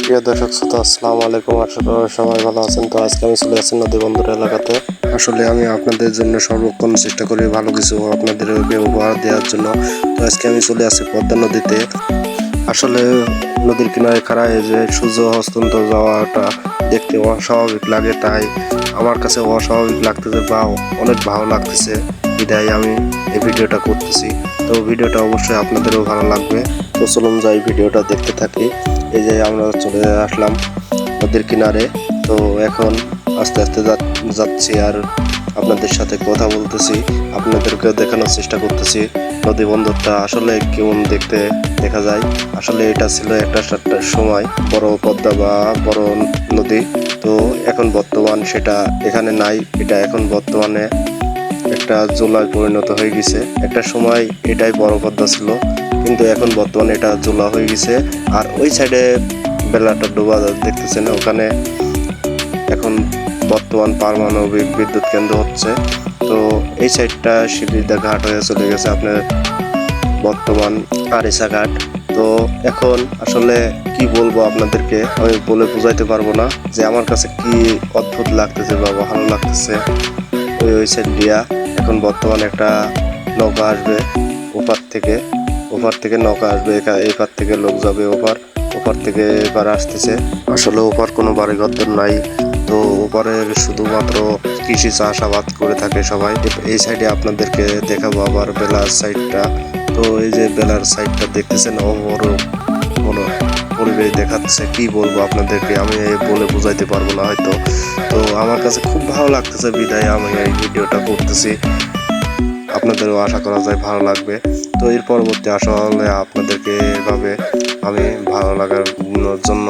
প্রিয় দর্শক শ্রোতা, আসসালামু আলাইকুম। আশা করি সবাই ভালো আছেন। তো আজকে আমি চলে আসছি নদী বন্দর এলাকাতে। আসলে আমি আপনাদের জন্য সর্বক্ষণ চেষ্টা করি ভালো কিছু আপনাদেরকে উপহার দেওয়ার জন্য। তো আজকে আমি চলে আসছি পদ্মা নদীতে। আসলে নদীর কিনারে খাড়া হয়ে যে সূর্য অস্ত যাওয়াটা দেখতে অস্বাভাবিক লাগে, তাই আমার কাছে অস্বাভাবিক লাগতেছে বা অনেক ভালো লাগতেছে, বিদায় আমি এই ভিডিওটা করতেছি। তো ভিডিওটা অবশ্যই আপনাদেরও ভালো লাগবে। তো চলুন যাই ভিডিওটা দেখতে থাকি। এই যে আমরা চলে আসলাম নদীর কিনারে। তো এখন আস্তে আস্তে যাচ্ছি আর আপনাদের সাথে কথা বলতেছি, আপনাদেরকে দেখানোর চেষ্টা করতেছি নদী বন্দরটা আসলে কেমন দেখতে দেখা যায়। আসলে এটা ছিল একটা সময় বড় পদ্মা বা বড় নদী। তো এখন বর্তমান সেটা এখানে নাই, এটা এখন বর্তমানে একটা জোলায় পরিণত হয়ে গেছে। একটা সময় এটাই বড় পদ্মা ছিল, কিন্তু এখন বর্তমানে এটা জোলা হয়ে গেছে। আর ওই সাইডে বেলাটা ডোবা দেখতেছেন, ওখানে এখন বর্তমান পারমাণবিক বিদ্যুৎ কেন্দ্র হচ্ছে। তো এই সাইডটা শিবিদা ঘাট হয়ে চলে গেছে আপনার বর্তমান আরিসা ঘাট। তো এখন আসলে কি বলবো আপনাদেরকে, আমি বলে বোঝাইতে পারবো না যে আমার কাছে কি অদ্ভুত লাগতেছে বা ভালো লাগতেছে। ওই সাইড দিয়া এখন বর্তমানে একটা নৌকা আসবে ওপার থেকে নৌকা আসবে, এপার থেকে লোক যাবে ওপার থেকে এপার আসতেছে। আসলে ওপার কোনো বাড়িঘর নাই, তো ওপারে শুধুমাত্র কৃষি চাষাবাদ করে থাকে সবাই। এই সাইডে আপনাদেরকে দেখাবো আবার বেলার সাইডটা। তো এই যে বেলার সাইডটা দেখতেছেন, অপরূপ কোনো পরিবেশ দেখাচ্ছে, কি বলবো আপনাদেরকে, আমি বলে বোঝাইতে পারবো না হয়তো। তো আমার কাছে খুব ভালো লাগতেছে, বিদায় আমি এই ভিডিওটা করতেছি। আপনাদেরও আশা করা যায় ভালো লাগবে। তো এর পরবর্তী আসলে আপনাদেরকে এভাবে আমি ভালো লাগার জন্য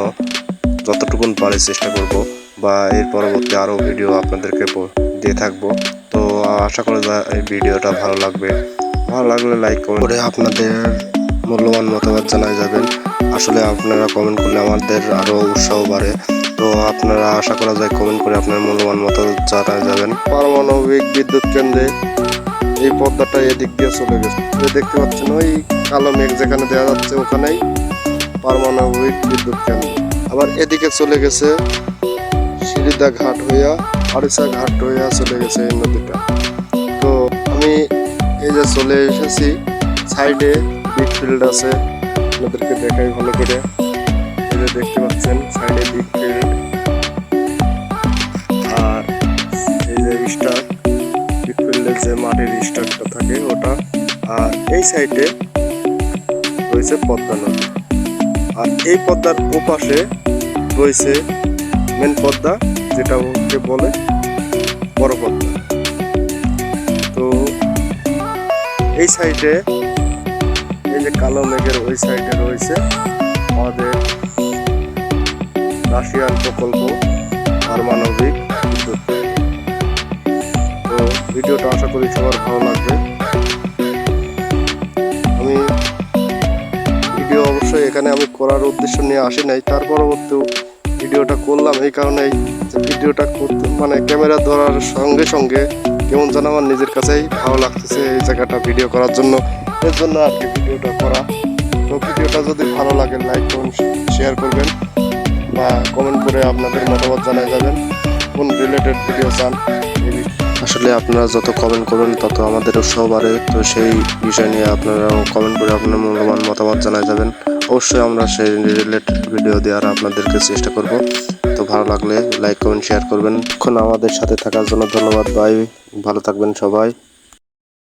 যতটুকুন পারি চেষ্টা করব, বা এর পরবর্তী আরও ভিডিও আপনাদেরকে দিয়ে থাকবো। তো আশা করা যায় এই ভিডিওটা ভালো লাগবে। ভালো লাগলে লাইক করে আপনাদের মূল্যবান মতামত জানাই যাবেন। আসলে আপনারা কমেন্ট করলে আমাদের আরও উৎসাহ বাড়ে। তো আপনারা আশা করা যায় কমেন্ট করে আপনার মূল্যবান মতামত জানাই যাবেন। পারমাণবিক বিদ্যুৎ কেন্দ্রে এই পদ্মাটা এদিক দিয়ে চলে গেছে, দেখতে পাচ্ছেন ওই কালো মেঘ যেখানে দেওয়া যাচ্ছে ওখানেই পারমাণবিক বিদ্যুৎ কেন্দ্র। আবার এদিকে চলে গেছে শিরিদা ঘাট হইয়া আরিসা ঘাট হইয়া চলে গেছে এই নদীটা। তো আমি এই যে চলে এসেছি, সাইডে বিগ ফিল্ড আছে, আপনাদেরকে দেখাই ভালো করে। এই যে দেখতে পাচ্ছেন সাইডে বিগ ফিল্ড, আর এই যে স্টার্ক বিগ ফিল্ডের যে মাটির স্টার্কটা থাকে ওটা, আর এই সাইডে রয়েছে পদ্মা নদী। আর এই পদ্মার ওপাশে রয়েছে মেন পদ্মা, যেটা ওকে বলে বড় পদ্মা। তো এই সাইডে এই যে কালো মেঘের ওই সাইডে রয়েছে আমাদের রাশিয়ান প্রকল্প পারমাণবিক বিদ্যুৎ। তো ভিডিওটা আশা করি সবার ভালো লাগবে। আমি ভিডিও অবশ্যই এখানে আমি করার উদ্দেশ্য নিয়ে আসি নাই, তার পরবর্তীও ভিডিওটা করলাম এই কারণেই যে ভিডিওটা করতে মানে ক্যামেরা ধরার সঙ্গে সঙ্গে কেমন যেন আমার নিজের কাছেই ভালো লাগতেছে এই জায়গাটা ভিডিও করার জন্য, এর জন্য আর কি ভিডিওটা করা। তো ভিডিওটা যদি ভালো লাগে লাইক করুন, শেয়ার করবেন বা কমেন্ট করে আপনাদের মতামত জানাই যাবেন কোন রিলেটেড ভিডিও চান। আসলে আপনারা যত কমেন্ট করবেন তত আমাদের উৎসাহ বাড়ে। তো সেই বিষয় নিয়ে আপনারাও কমেন্ট করে আপনার মূল্যবান মতামত জানাই যাবেন। অবশ্যই আমরা সেই রিলেটেড ভিডিও দেওয়ার আপনাদেরকে চেষ্টা করব। তো ভালো লাগলে লাইক কমেন্ট শেয়ার করবেন। এখন আমাদের সাথে থাকার জন্য ধন্যবাদ ভাই, ভালো থাকবেন সবাই।